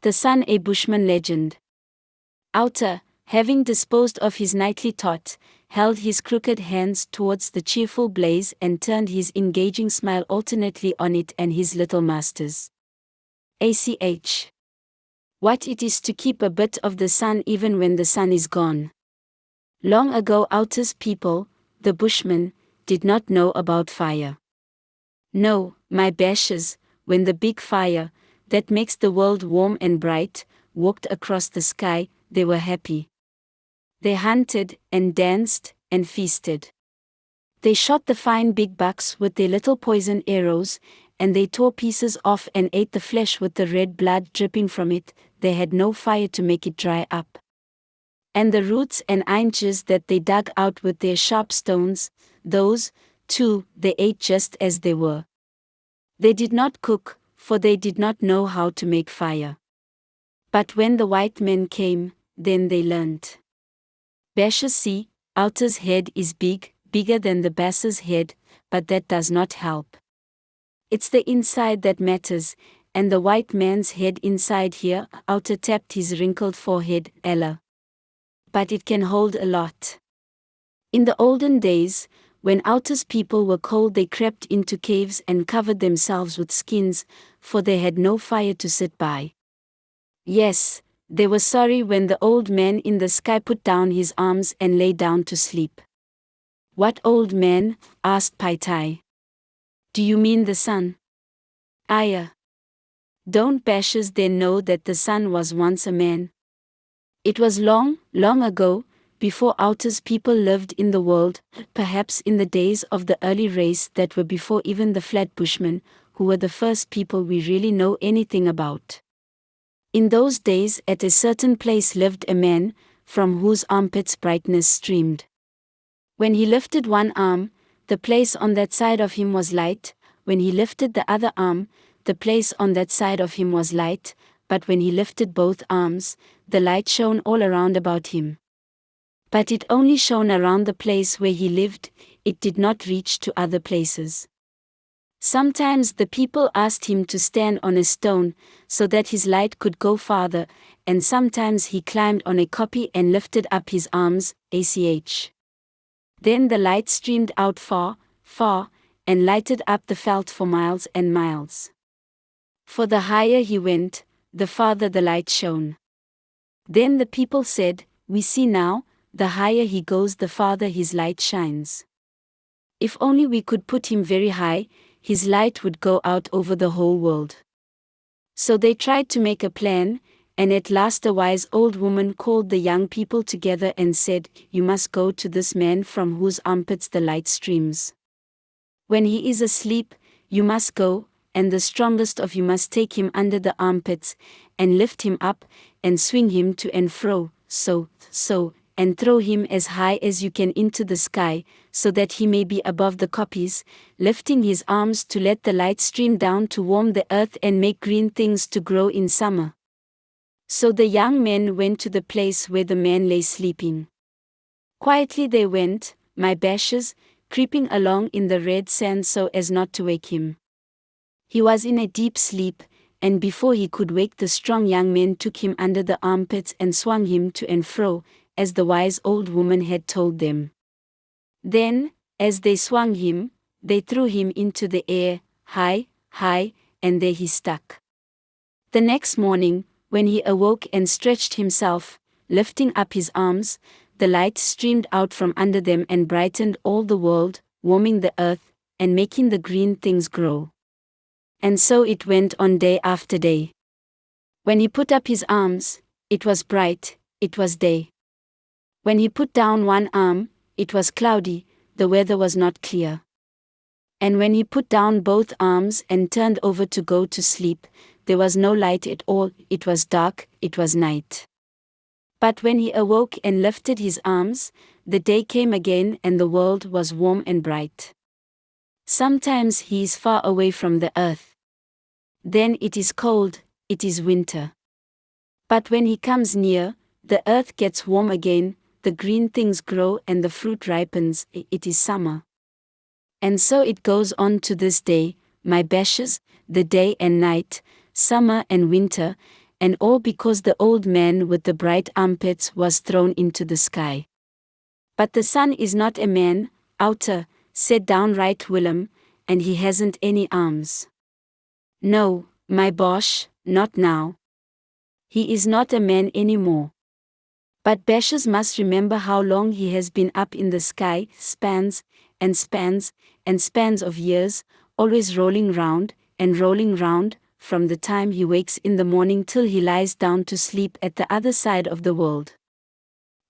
The sun, a Bushman legend. Outa, having disposed of his nightly tot, held his crooked hands towards the cheerful blaze and turned his engaging smile alternately on it and his little masters. ACH. What it is to keep a bit of the sun even when the sun is gone. Long ago Outa's people, the Bushmen, did not know about fire. No, my bashes, when the big fire, that makes the world warm and bright, walked across the sky, they were happy. They hunted, and danced, and feasted. They shot the fine big bucks with their little poison arrows, and they tore pieces off and ate the flesh with the red blood dripping from it. They had no fire to make it dry up. And the roots and inches that they dug out with their sharp stones, those, too, they ate just as they were. They did not cook, for they did not know how to make fire. But when the white men came, then they learned. Bashes, see, Outa's head is big, bigger than the bass's head, but that does not help. It's the inside that matters, and the white man's head inside here. Outa tapped his wrinkled forehead, Ella. But it can hold a lot. In the olden days, when Outa's people were cold, they crept into caves and covered themselves with skins, for they had no fire to sit by. Yes, they were sorry when the old man in the sky put down his arms and lay down to sleep. What old man? Asked Paitai. Do you mean the sun? Aya. Don't bashes then know that the sun was once a man? It was long, long ago, before Outa's people lived in the world, perhaps in the days of the early race that were before even the flat Bushmen, who were the first people we really know anything about. In those days at a certain place lived a man, from whose armpits brightness streamed. When he lifted one arm, the place on that side of him was light. When he lifted the other arm, the place on that side of him was light, but when he lifted both arms, the light shone all around about him. But it only shone around the place where he lived, it did not reach to other places. Sometimes the people asked him to stand on a stone, so that his light could go farther, and sometimes he climbed on a kopje and lifted up his arms, ACH. Then the light streamed out far, far, and lighted up the veld for miles and miles. For the higher he went, the farther the light shone. Then the people said, we see now, the higher he goes the farther his light shines. If only we could put him very high, his light would go out over the whole world. So they tried to make a plan, and at last a wise old woman called the young people together and said, you must go to this man from whose armpits the light streams. When he is asleep, you must go, and the strongest of you must take him under the armpits, and lift him up, and swing him to and fro, so, and throw him as high as you can into the sky, so that he may be above the kopjes, lifting his arms to let the light stream down to warm the earth and make green things to grow in summer. So the young men went to the place where the man lay sleeping. Quietly they went, my bashes, creeping along in the red sand so as not to wake him. He was in a deep sleep, and before he could wake, the strong young men took him under the armpits and swung him to and fro, as the wise old woman had told them. Then, as they swung him, they threw him into the air, high, high, and there he stuck. The next morning, when he awoke and stretched himself, lifting up his arms, the light streamed out from under them and brightened all the world, warming the earth, and making the green things grow. And so it went on day after day. When he put up his arms, it was bright, it was day. When he put down one arm, it was cloudy, the weather was not clear. And when he put down both arms and turned over to go to sleep, there was no light at all, it was dark, it was night. But when he awoke and lifted his arms, the day came again and the world was warm and bright. Sometimes he is far away from the earth. Then it is cold, it is winter. But when he comes near, the earth gets warm again, the green things grow and the fruit ripens, it is summer. And so it goes on to this day, my bashes, the day and night, summer and winter, and all because the old man with the bright armpits was thrown into the sky. But the sun is not a man, Outa, said downright Willem, and he hasn't any arms. No, my bosh, not now. He is not a man anymore. But Beshes must remember how long he has been up in the sky, spans, and spans, and spans of years, always rolling round, and rolling round, from the time he wakes in the morning till he lies down to sleep at the other side of the world.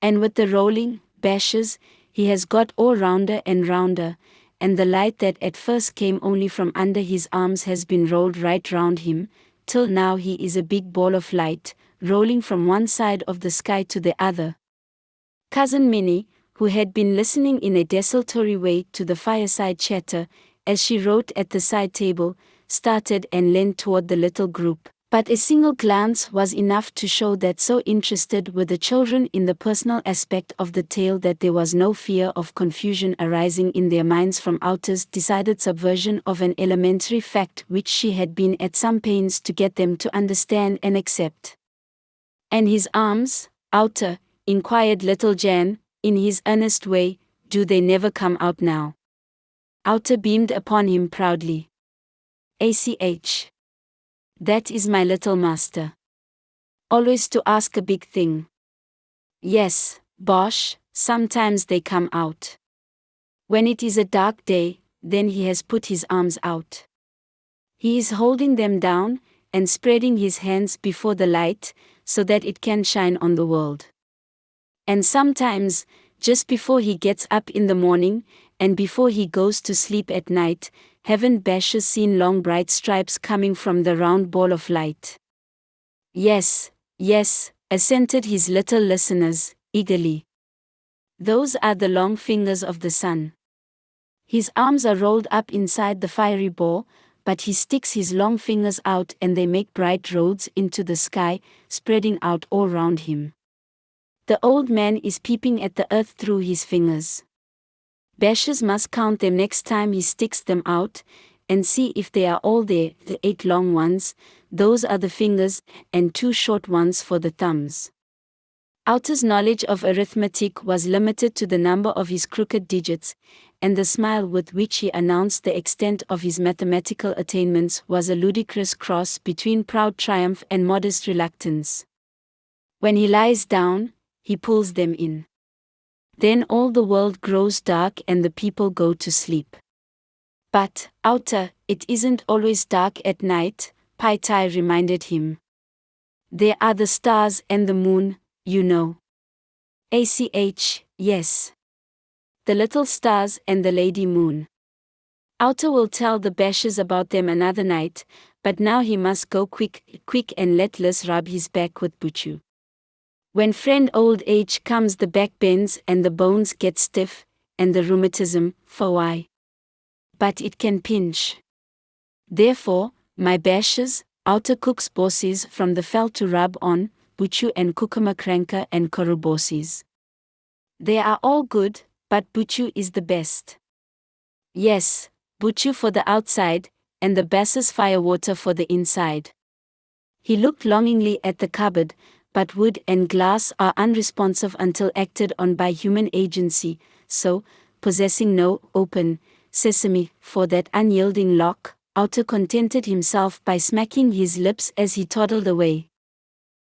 And with the rolling, Beshes, he has got all rounder and rounder, and the light that at first came only from under his arms has been rolled right round him, till now he is a big ball of light, rolling from one side of the sky to the other. Cousin Minnie, who had been listening in a desultory way to the fireside chatter, as she wrote at the side table, started and leaned toward the little group. But a single glance was enough to show that so interested were the children in the personal aspect of the tale that there was no fear of confusion arising in their minds from Outa's decided subversion of an elementary fact which she had been at some pains to get them to understand and accept. "And his arms, Outa?" inquired little Jan, in his earnest way, "do they never come out now?" Outa beamed upon him proudly. "ACH. That is my little master. Always to ask a big thing. Yes, bosh, sometimes they come out. When it is a dark day, then he has put his arms out. He is holding them down, and spreading his hands before the light, so that it can shine on the world. And sometimes, just before he gets up in the morning, and before he goes to sleep at night, haven't Beshes seen long bright stripes coming from the round ball of light?" "Yes, yes," assented his little listeners, eagerly. "Those are the long fingers of the sun. His arms are rolled up inside the fiery ball, but he sticks his long fingers out and they make bright roads into the sky, spreading out all round him. The old man is peeping at the earth through his fingers. Beshes must count them next time he sticks them out, and see if they are all there, the 8 long ones, those are the fingers, and 2 short ones for the thumbs." Outa's knowledge of arithmetic was limited to the number of his crooked digits, and the smile with which he announced the extent of his mathematical attainments was a ludicrous cross between proud triumph and modest reluctance. When he lies down, he pulls them in. Then all the world grows dark and the people go to sleep. "But, Outa, it isn't always dark at night," Paitai reminded him. "There are the stars and the moon, you know." "ACH, yes. The little stars and the lady moon. Outa will tell the Beshes about them another night, but now he must go quick and let Liz rub his back with Buchu. When friend old age comes, the back bends and the bones get stiff, and the rheumatism, for why? But it can pinch. Therefore, my Beshes, Outa cooks bosses from the veld to rub on, Buchu and Kukumakranka and Korubosses. They are all good, but Buchu is the best. Yes, Buchu for the outside, and the Basses firewater for the inside." He looked longingly at the cupboard, but wood and glass are unresponsive until acted on by human agency, so, possessing no open sesame for that unyielding lock, Outa contented himself by smacking his lips as he toddled away.